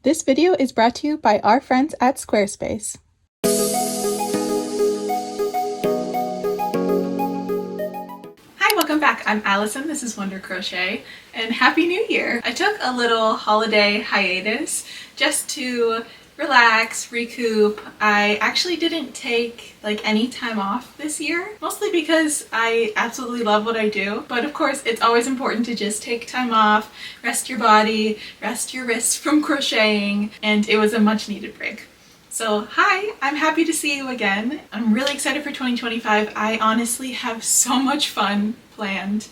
This video is brought to you by our friends at Squarespace. Hi, welcome back. I'm Allison. This is Wonder Crochet, and Happy New Year! I took a little holiday hiatus just to relax, recoup. I actually didn't take any time off this year, mostly because I absolutely love what I do. But of course, it's always important to just take time off, rest your body, rest your wrists from crocheting, and it was a much needed break. So hi, I'm happy to see you again. I'm really excited for 2025. I honestly have so much fun planned.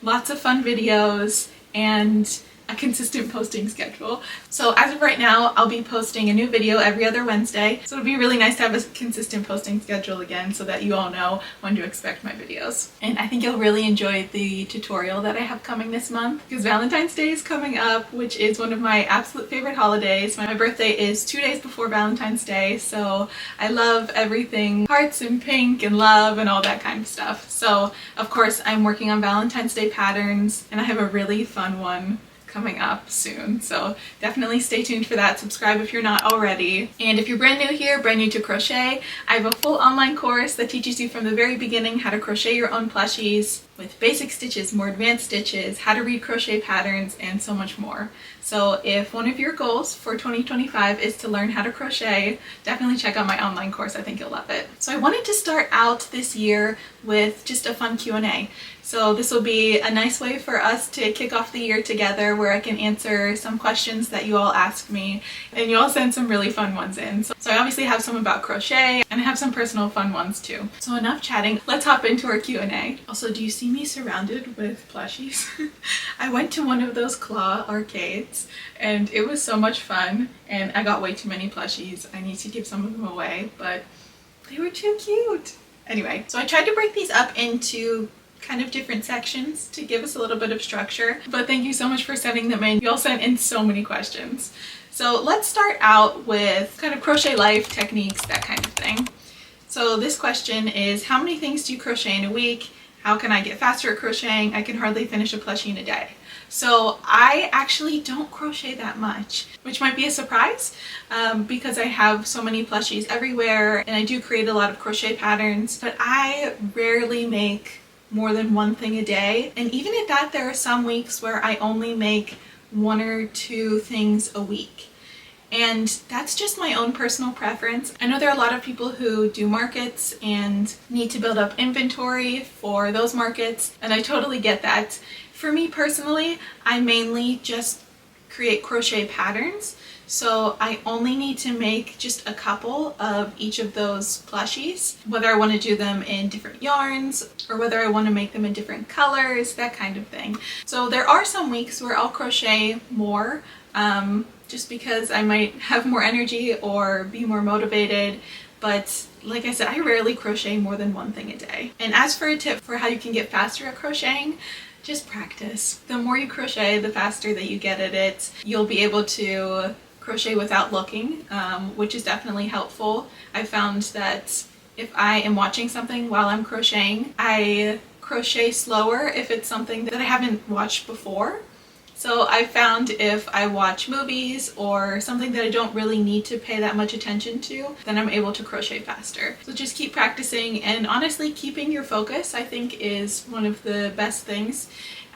Lots of fun videos and a consistent posting schedule. So as of right now, I'll be posting a new video every other Wednesday. So it'll be really nice to have a consistent posting schedule again so that you all know when to expect my videos. And I think you'll really enjoy the tutorial that I have coming this month because Valentine's Day is coming up, which is one of my absolute favorite holidays. My birthday is 2 days before Valentine's Day, so I love everything hearts and pink and love and all that kind of stuff. So of course I'm working on Valentine's Day patterns and I have a really fun one coming up soon, so definitely stay tuned for that. Subscribe if you're not already. And if you're brand new here, brand new to crochet, I have a full online course that teaches you from the very beginning how to crochet your own plushies with basic stitches, more advanced stitches, how to read crochet patterns, and so much more. So if one of your goals for 2025 is to learn how to crochet, definitely check out my online course. I think you'll love it. So I wanted to start out this year with just a fun Q&A. So this will be a nice way for us to kick off the year together where I can answer some questions that you all ask me, and you all send some really fun ones in. So I obviously have some about crochet and I have some personal fun ones too. So enough chatting, let's hop into our Q&A. Also, do you see me surrounded with plushies? I went to one of those claw arcades and it was so much fun, and I got way too many plushies. I need to give some of them away, but they were too cute. Anyway, so I tried to break these up into kind of different sections to give us a little bit of structure, but thank you so much for sending them in. You all sent in so many questions. So let's start out with kind of crochet life, techniques, that kind of thing. So this question is, how many things do you crochet in a week? How can I get faster at crocheting? I can hardly finish a plushie in a day. So I actually don't crochet that much, which might be a surprise because I have so many plushies everywhere and I do create a lot of crochet patterns, but I rarely make more than one thing a day. And even at that, there are some weeks where I only make 1 or 2 things a week. And that's just my own personal preference. I know there are a lot of people who do markets and need to build up inventory for those markets, and I totally get that. For me personally, I mainly just create crochet patterns. So I only need to make just a couple of each of those plushies, whether I want to do them in different yarns or whether I want to make them in different colors, that kind of thing. So there are some weeks where I'll crochet more just because I might have more energy or be more motivated. But like I said, I rarely crochet more than one thing a day. And as for a tip for how you can get faster at crocheting, just practice. The more you crochet, the faster that you get at it. You'll be able to crochet without looking, which is definitely helpful. I found that if I am watching something while I'm crocheting, I crochet slower if it's something that I haven't watched before. So I found if I watch movies or something that I don't really need to pay that much attention to, then I'm able to crochet faster. So just keep practicing, and honestly, keeping your focus I think is one of the best things.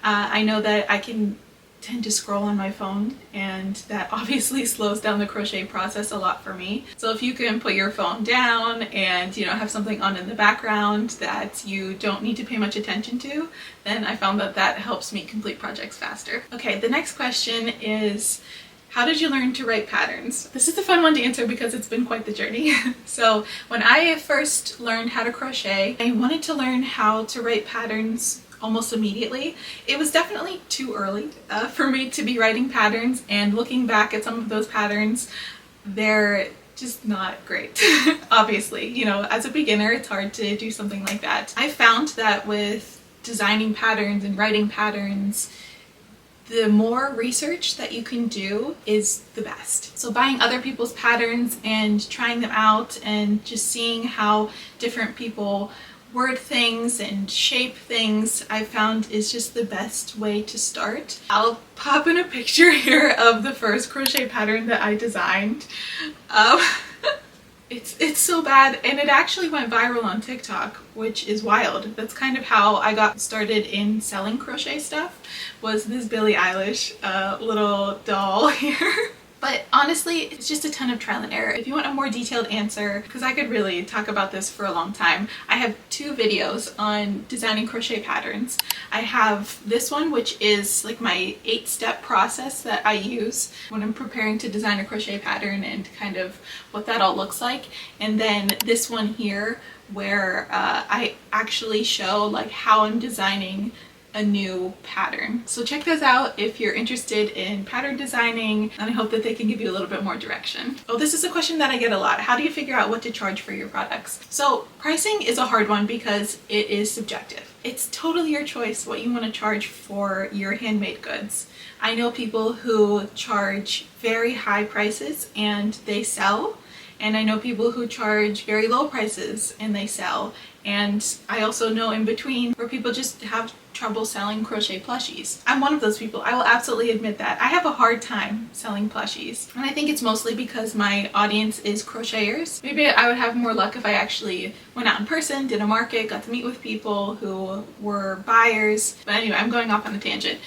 I know that I can tend to scroll on my phone, and that obviously slows down the crochet process a lot for me. So if you can put your phone down and have something on in the background that you don't need to pay much attention to, then I found that that helps me complete projects faster. Okay, the next question is, how did you learn to write patterns? This is a fun one to answer because it's been quite the journey. So when I first learned how to crochet, I wanted to learn how to write patterns almost immediately. It was definitely too early for me to be writing patterns, and looking back at some of those patterns, they're just not great. Obviously, as a beginner, it's hard to do something like that. I found that with designing patterns and writing patterns, the more research that you can do is the best. So buying other people's patterns and trying them out and just seeing how different people word things and shape things, I found is just the best way to start. I'll pop in a picture here of the first crochet pattern that I designed. It's so bad, and it actually went viral on TikTok, which is wild. That's kind of how I got started in selling crochet stuff, was this Billie Eilish little doll here. But honestly, it's just a ton of trial and error. If you want a more detailed answer, because I could really talk about this for a long time, I have 2 videos on designing crochet patterns. I have this one, which is like my 8-step process that I use when I'm preparing to design a crochet pattern and kind of what that all looks like. And then this one here, where I actually show like how I'm designing a new pattern. So check those out if you're interested in pattern designing, and I hope that they can give you a little bit more direction. Oh, this is a question that I get a lot. How do you figure out what to charge for your products? So pricing is a hard one because it is subjective. It's totally your choice what you want to charge for your handmade goods. I know people who charge very high prices and they sell, and I know people who charge very low prices and they sell. And I also know in between where people just have trouble selling crochet plushies. I'm one of those people. I will absolutely admit that. I have a hard time selling plushies. And I think it's mostly because my audience is crocheters. Maybe I would have more luck if I actually went out in person, did a market, got to meet with people who were buyers. But anyway, I'm going off on a tangent.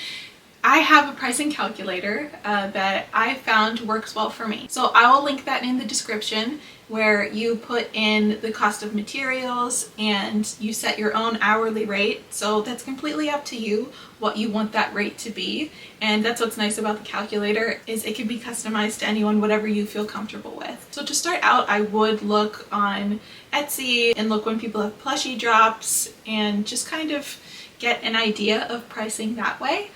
I have a pricing calculator that I found works well for me. So I will link that in the description, where you put in the cost of materials and you set your own hourly rate. So that's completely up to you what you want that rate to be. And that's what's nice about the calculator, is it can be customized to anyone, whatever you feel comfortable with. So to start out, I would look on Etsy and look when people have plushie drops and just kind of get an idea of pricing that way.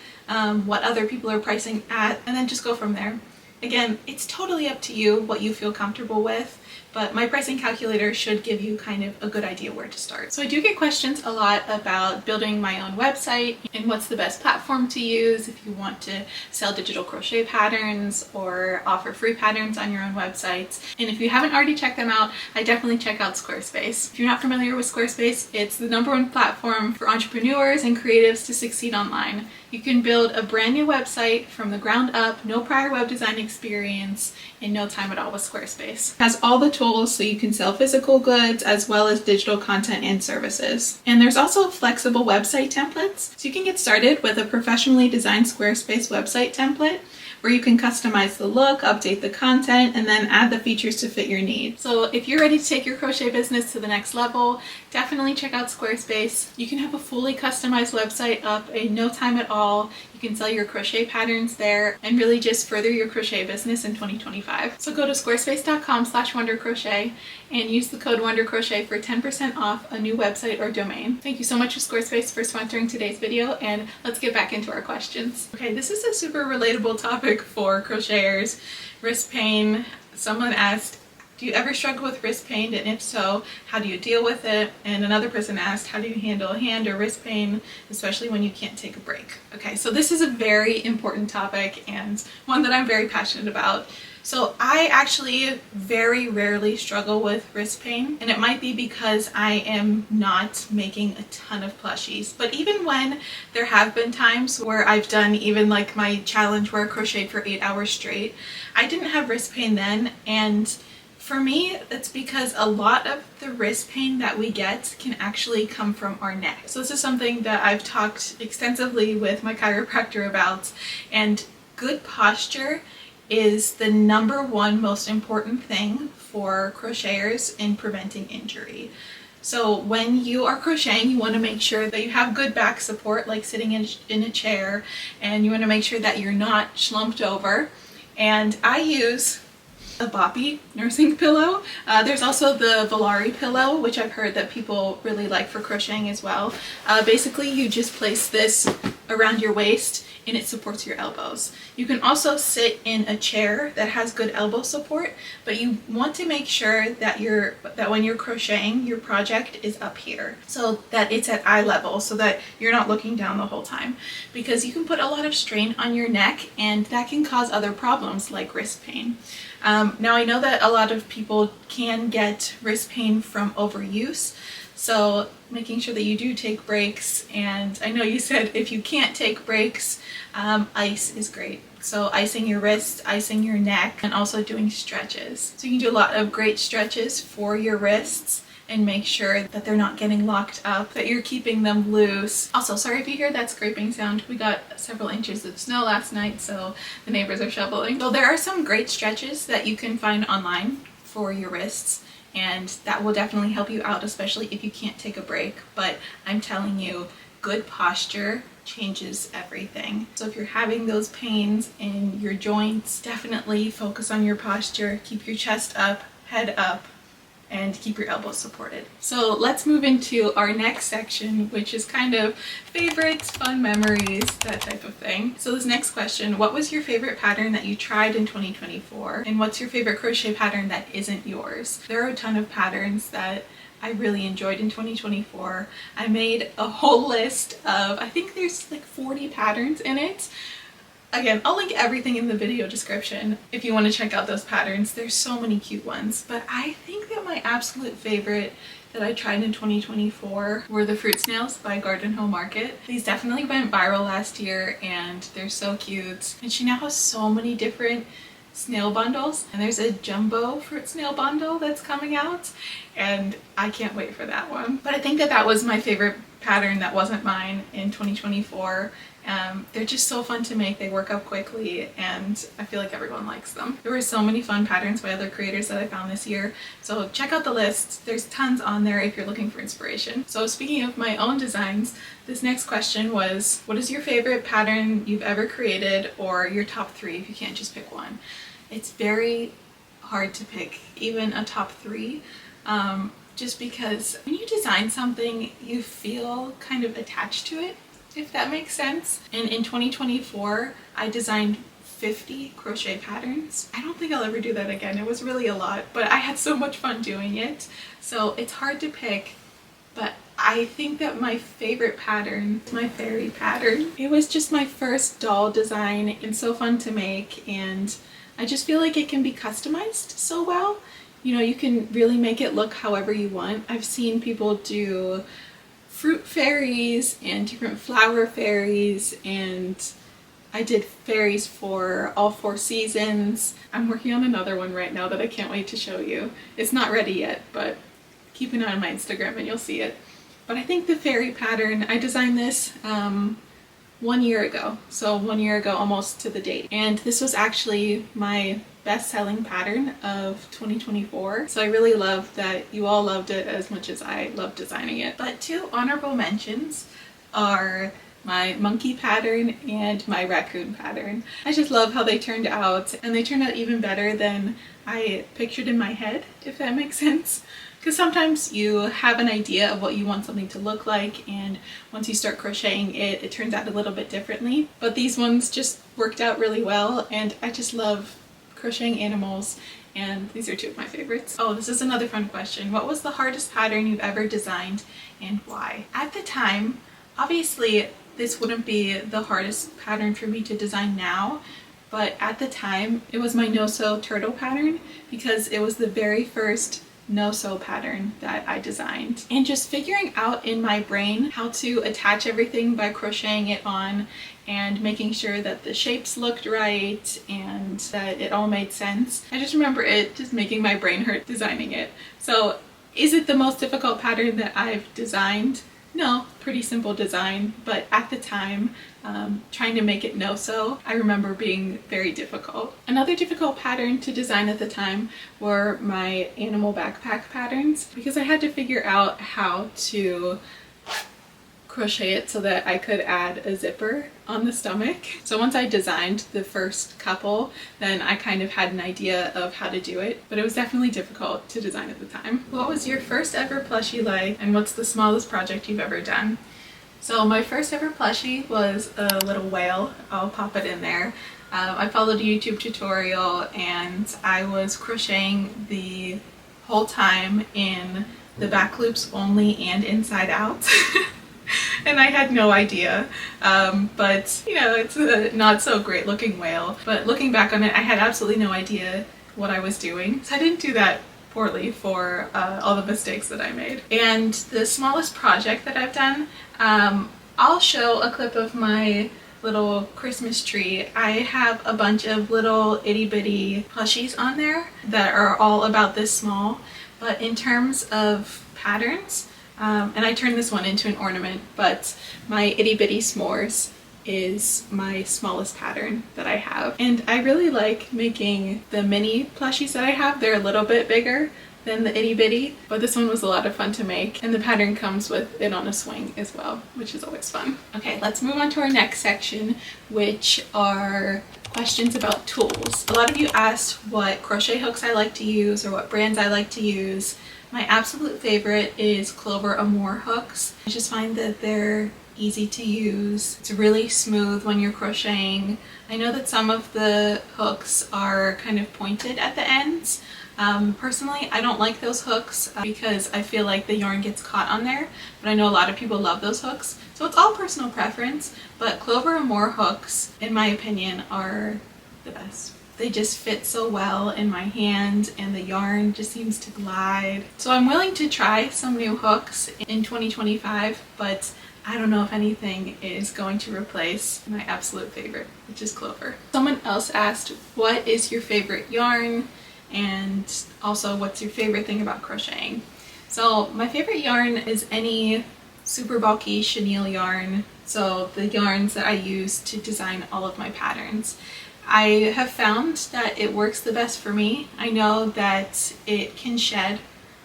What other people are pricing at, and then just go from there. Again, it's totally up to you what you feel comfortable with, but my pricing calculator should give you kind of a good idea where to start. So I do get questions a lot about building my own website and what's the best platform to use if you want to sell digital crochet patterns or offer free patterns on your own websites. And if you haven't already checked them out, I definitely check out Squarespace. If you're not familiar with Squarespace, it's the #1 platform for entrepreneurs and creatives to succeed online. You can build a brand new website from the ground up, no prior web design experience, in no time at all with Squarespace. It has all the tools so you can sell physical goods as well as digital content and services. And there's also flexible website templates, so you can get started with a professionally designed Squarespace website template where you can customize the look, update the content, and then add the features to fit your needs. So if you're ready to take your crochet business to the next level, definitely check out Squarespace. You can have a fully customized website up in no time at all. You can sell your crochet patterns there and really just further your crochet business in 2025. So go to squarespace.com/wondercrochet and use the code WonderCrochet for 10% off a new website or domain. Thank you so much to Squarespace for sponsoring today's video, and let's get back into our questions. Okay, this is a super relatable topic for crocheters. Wrist pain. Someone asked, do you ever struggle with wrist pain, and if so, how do you deal with it? And another person asked, how do you handle hand or wrist pain, especially when you can't take a break? Okay, so this is a very important topic and one that I'm very passionate about. So I actually very rarely struggle with wrist pain, and it might be because I am not making a ton of plushies. But even when there have been times where I've done even like my challenge where I crocheted for 8 hours straight, I didn't have wrist pain then. And for me, it's because a lot of the wrist pain that we get can actually come from our neck. So this is something that I've talked extensively with my chiropractor about, and good posture is the #1 most important thing for crocheters in preventing injury. So when you are crocheting, you want to make sure that you have good back support, like sitting in a chair, and you want to make sure that you're not slumped over. And I use a boppy nursing pillow. There's also the Volare pillow, which I've heard that people really like for crocheting as well. Basically, you just place this around your waist and it supports your elbows. You can also sit in a chair that has good elbow support, but you want to make sure that when you're crocheting, your project is up here so that it's at eye level, so that you're not looking down the whole time, because you can put a lot of strain on your neck and that can cause other problems like wrist pain. Now I know that a lot of people can get wrist pain from overuse. So making sure that you do take breaks, and I know you said if you can't take breaks, ice is great. So icing your wrists, icing your neck, and also doing stretches. So you can do a lot of great stretches for your wrists and make sure that they're not getting locked up, that you're keeping them loose. Also, sorry if you hear that scraping sound. We got several inches of snow last night, so the neighbors are shoveling. So there are some great stretches that you can find online for your wrists, and that will definitely help you out, especially if you can't take a break. But I'm telling you, good posture changes everything. So if you're having those pains in your joints, definitely focus on your posture. Keep your chest up, head up, and keep your elbows supported. So let's move into our next section, which is kind of favorites, fun memories, that type of thing. So this next question, what was your favorite pattern that you tried in 2024? And what's your favorite crochet pattern that isn't yours? There are a ton of patterns that I really enjoyed in 2024. I made a whole list of, I think there's like 40 patterns in it. Again, I'll link everything in the video description if you want to check out those patterns. There's so many cute ones, but I think that my absolute favorite that I tried in 2024 were the fruit snails by Garden Home Market. These definitely went viral last year and they're so cute. And she now has so many different snail bundles, and there's a jumbo fruit snail bundle that's coming out, and I can't wait for that one. But I think that that was my favorite pattern that wasn't mine in 2024. They're just so fun to make, they work up quickly, and I feel like everyone likes them. There were so many fun patterns by other creators that I found this year, so check out the list. There's tons on there if you're looking for inspiration. So speaking of my own designs, this next question was, what is your favorite pattern you've ever created, or your top 3 if you can't just pick one? It's very hard to pick even a top 3, just because when you design something, you feel kind of attached to it, if that makes sense. And in 2024, I designed 50 crochet patterns. I don't think I'll ever do that again. It was really a lot, but I had so much fun doing it. So it's hard to pick, but I think that my favorite pattern is my fairy pattern. It was just my first doll design. It's so fun to make, and I just feel like it can be customized so well. You know, you can really make it look however you want. I've seen people do fruit fairies and different flower fairies, and I did fairies for all 4 seasons. I'm working on another one right now that I can't wait to show you. It's not ready yet, but keep an eye on my Instagram and you'll see it. But I think the fairy pattern, I designed this 1 year ago. So 1 year ago, almost to the date. And this was actually my best-selling pattern of 2024. So I really love that you all loved it as much as I loved designing it. But 2 honorable mentions are my monkey pattern and my raccoon pattern. I just love how they turned out, and they turned out even better than I pictured in my head, if that makes sense. Because sometimes you have an idea of what you want something to look like, and once you start crocheting it, it turns out a little bit differently. But these ones just worked out really well, and I just love crocheting animals, and these are 2 of my favorites. Oh, this is another fun question. What was the hardest pattern you've ever designed, and why? At the time, obviously this wouldn't be the hardest pattern for me to design now, but at the time it was my no-sew turtle pattern, because it was the very first no-sew pattern that I designed. And just figuring out in my brain how to attach everything by crocheting it on and making sure that the shapes looked right and that it all made sense. I just remember it just making my brain hurt designing it. So is it the most difficult pattern that I've designed? No, pretty simple design, but at the time, trying to make it no-sew, I remember being very difficult. Another difficult pattern to design at the time were my animal backpack patterns, because I had to figure out how to crochet it so that I could add a zipper on the stomach. So once I designed the first couple, then I kind of had an idea of how to do it, but it was definitely difficult to design at the time. What was your first ever plushie like, and what's the smallest project you've ever done? So my first ever plushie was a little whale. I'll pop it in there. I followed a YouTube tutorial and I was crocheting the whole time in the back loops only and inside out. And I had no idea, but you know, it's a not so great looking whale. But looking back on it, I had absolutely no idea what I was doing. So I didn't do that poorly for all the mistakes that I made. And the smallest project that I've done, I'll show a clip of my little Christmas tree. I have a bunch of little itty bitty plushies on there that are all about this small, but in terms of patterns, and I turned this one into an ornament, but my itty bitty s'mores is my smallest pattern that I have. And I really like making the mini plushies that I have. They're a little bit bigger than the itty bitty, but this one was a lot of fun to make, and the pattern comes with it on a swing as well, which is always fun. Okay, let's move on to our next section, which are questions about tools. A lot of you asked what crochet hooks I like to use or what brands I like to use. My absolute favorite is Clover Amour hooks. I just find that they're easy to use. It's really smooth when you're crocheting. I know that some of the hooks are kind of pointed at the ends. Personally, I don't like those hooks because I feel like the yarn gets caught on there, but I know a lot of people love those hooks. So it's all personal preference, but Clover Amour hooks, in my opinion, are the best. They just fit so well in my hand and the yarn just seems to glide. So I'm willing to try some new hooks in 2025, but I don't know if anything is going to replace my absolute favorite, which is Clover. Someone else asked, what is your favorite yarn? And also, what's your favorite thing about crocheting? So my favorite yarn is any super bulky chenille yarn. So the yarns that I use to design all of my patterns. I have found that it works the best for me. I know that it can shed,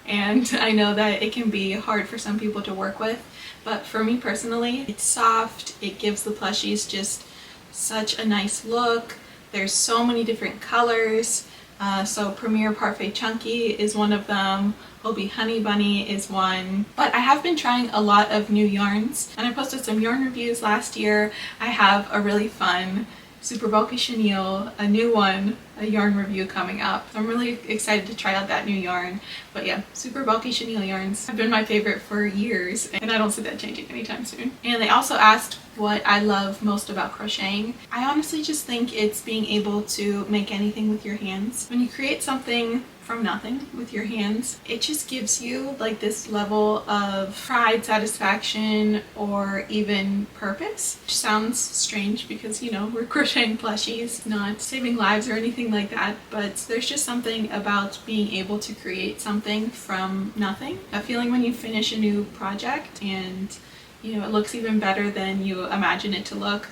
and I know that it can be hard for some people to work with, but for me personally, it's soft. It gives the plushies just such a nice look. There's so many different colors. So Premier Parfait Chunky is one of them. Hobie Honey Bunny is one. But I have been trying a lot of new yarns, and I posted some yarn reviews last year. I have a really fun super bulky chenille, a new one, a yarn review coming up. I'm really excited to try out that new yarn. But yeah, super bulky chenille yarns have been my favorite for years, and I don't see that changing anytime soon. And they also asked what I love most about crocheting. I honestly just think it's being able to make anything with your hands. When you create something from nothing with your hands, it just gives you like this level of pride, satisfaction, or even purpose. Which sounds strange because, you know, we're crocheting plushies, not saving lives or anything like that, but there's just something about being able to create something from nothing. A feeling when you finish a new project and, you know, it looks even better than you imagine it to look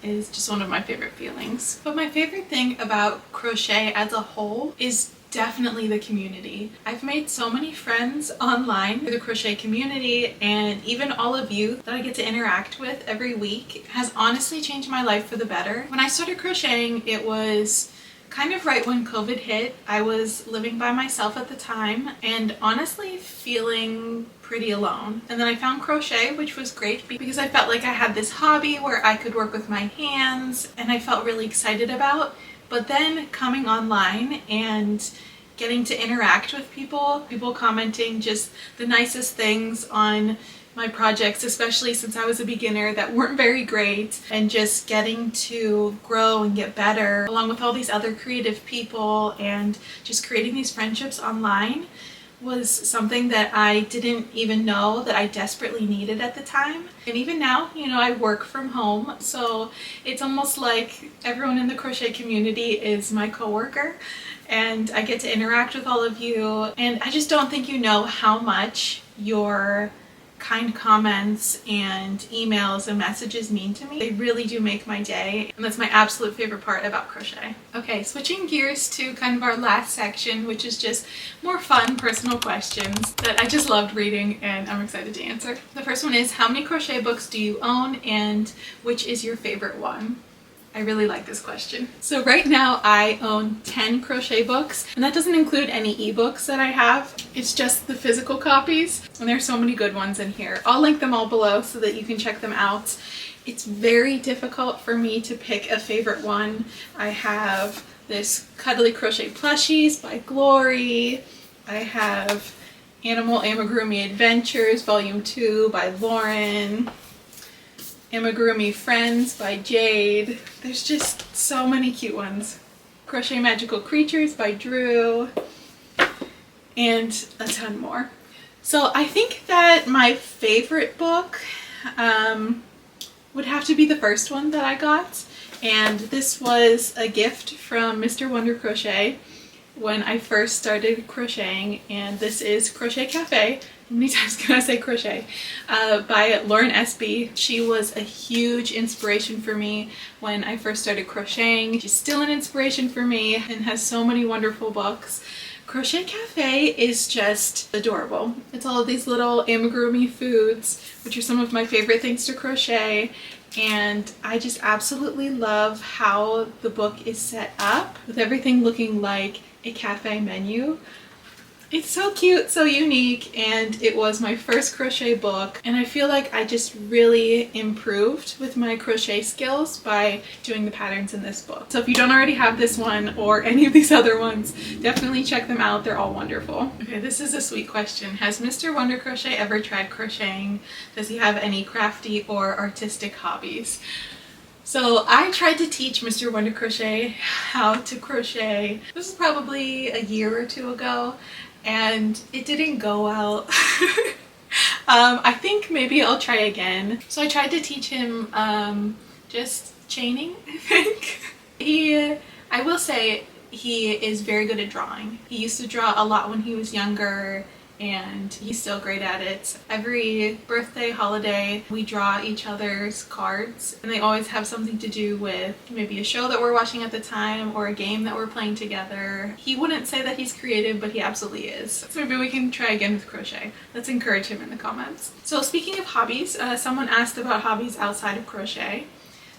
is just one of my favorite feelings. But my favorite thing about crochet as a whole is definitely the community. I've made so many friends online through the crochet community, and even all of you that I get to interact with every week has honestly changed my life for the better. When I started crocheting, it was kind of right when COVID hit. I was living by myself at the time and honestly feeling pretty alone. And then I found crochet, which was great because I felt like I had this hobby where I could work with my hands and I felt really excited about. But then coming online and getting to interact with people commenting just the nicest things on my projects, especially since I was a beginner, that weren't very great, and just getting to grow and get better along with all these other creative people and just creating these friendships online was something that I didn't even know that I desperately needed at the time. And even now, you know, I work from home, so it's almost like everyone in the crochet community is my coworker, and I get to interact with all of you, and I just don't think you know how much your kind comments and emails and messages mean to me. They really do make my day, and that's my absolute favorite part about crochet. Okay, switching gears to kind of our last section, which is just more fun personal questions that I just loved reading and I'm excited to answer. The first one is, how many crochet books do you own and which is your favorite one? I really like this question. So right now I own 10 crochet books, and that doesn't include any ebooks that I have. It's just the physical copies, and there's so many good ones in here. I'll link them all below so that you can check them out. It's very difficult for me to pick a favorite one. I have this Cuddly Crochet Plushies by Glory. I have Animal Amigurumi Adventures Volume 2 by Lauren. Amigurumi Friends by Jade. There's just so many cute ones. Crochet Magical Creatures by Drew. and a ton more. So I think that my favorite book would have to be the first one that I got, and this was a gift from Mr. Wonder Crochet when I first started crocheting, and this is Crochet Cafe. How many times can I say crochet? By Lauren Espy. She was a huge inspiration for me when I first started crocheting. She's still an inspiration for me and has so many wonderful books. Crochet Cafe is just adorable. It's all of these little amigurumi foods, which are some of my favorite things to crochet, and I just absolutely love how the book is set up with everything looking like a cafe menu. It's so cute, so unique, and it was my first crochet book, and I feel like I just really improved with my crochet skills by doing the patterns in this book. So if you don't already have this one or any of these other ones, definitely check them out. They're all wonderful. Okay, this is a sweet question. Has Mr. Wonder Crochet ever tried crocheting? Does he have any crafty or artistic hobbies? So I tried to teach Mr. Wonder Crochet how to crochet. This is probably a year or two ago, and it didn't go well. I think maybe I'll try again. So I tried to teach him just chaining, I think. I will say he is very good at drawing. He used to draw a lot when he was younger, and he's still great at it. Every birthday, holiday, we draw each other's cards, and they always have something to do with maybe a show that we're watching at the time or a game that we're playing together. He wouldn't say that he's creative, but he absolutely is. So maybe we can try again with crochet. Let's encourage him in the comments. So speaking of hobbies, someone asked about hobbies outside of crochet.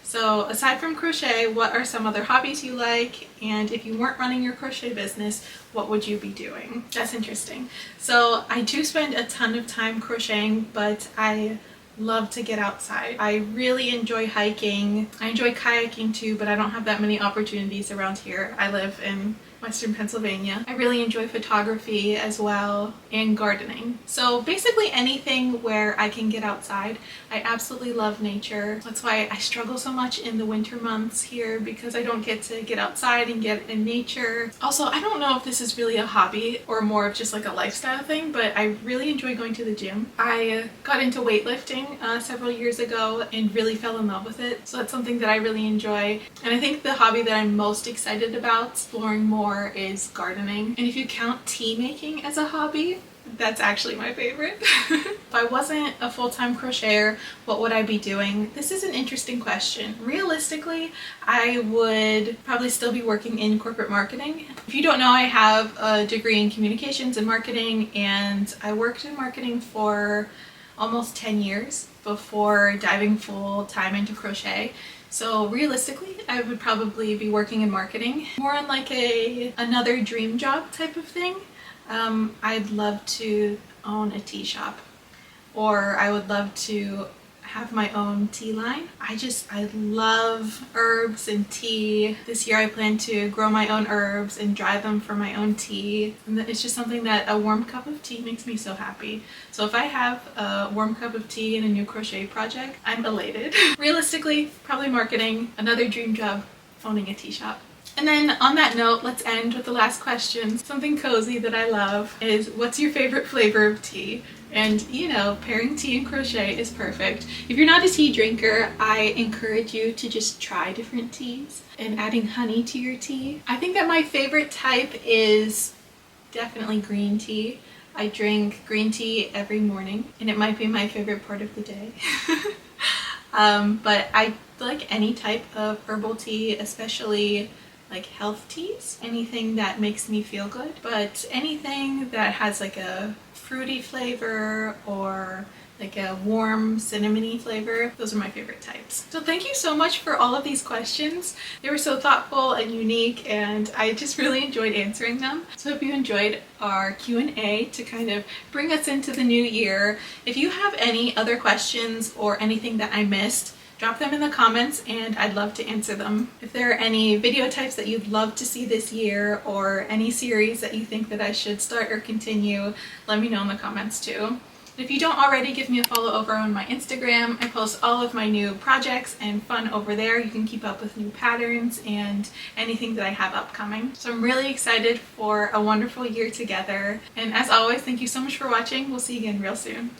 So aside from crochet, what are some other hobbies you like? And if you weren't running your crochet business, what would you be doing? That's interesting. So I do spend a ton of time crocheting, but I love to get outside. I really enjoy hiking. I enjoy kayaking too, but I don't have that many opportunities around here. I live in Western Pennsylvania. I really enjoy photography as well, and gardening. So basically anything where I can get outside. I absolutely love nature. That's why I struggle so much in the winter months here, because I don't get to get outside and get in nature. Also, I don't know if this is really a hobby or more of just like a lifestyle thing, but I really enjoy going to the gym. I got into weightlifting several years ago and really fell in love with it. So that's something that I really enjoy. And I think the hobby that I'm most excited about exploring more is gardening. And if you count tea making as a hobby, that's actually my favorite. If I wasn't a full-time crocheter, what would I be doing? This is an interesting question. Realistically, I would probably still be working in corporate marketing. If you don't know, I have a degree in communications and marketing, and I worked in marketing for almost 10 years before diving full time into crochet. So realistically, I would probably be working in marketing, more on like another dream job type of thing. I'd love to own a tea shop, or I would love to have my own tea line. I love herbs and tea. This year I plan to grow my own herbs and dry them for my own tea. And it's just something that a warm cup of tea makes me so happy. So if I have a warm cup of tea and a new crochet project, I'm elated. Realistically, probably marketing, another dream job, owning a tea shop. And then on that note, let's end with the last question. Something cozy that I love is, what's your favorite flavor of tea? And you know, pairing tea and crochet is perfect. If you're not a tea drinker, I encourage you to just try different teas and adding honey to your tea. I think that my favorite type is definitely green tea. I drink green tea every morning, and it might be my favorite part of the day. But I like any type of herbal tea, especially like health teas, anything that makes me feel good. But anything that has like a fruity flavor or like a warm cinnamony flavor, those are my favorite types. So thank you so much for all of these questions. They were so thoughtful and unique, and I just really enjoyed answering them. So if you enjoyed our Q&A to kind of bring us into the new year, if you have any other questions or anything that I missed, drop them in the comments and I'd love to answer them. If there are any video types that you'd love to see this year, or any series that you think that I should start or continue, let me know in the comments too. If you don't already, give me a follow over on my Instagram. I post all of my new projects and fun over there. You can keep up with new patterns and anything that I have upcoming. So I'm really excited for a wonderful year together. And as always, thank you so much for watching. We'll see you again real soon.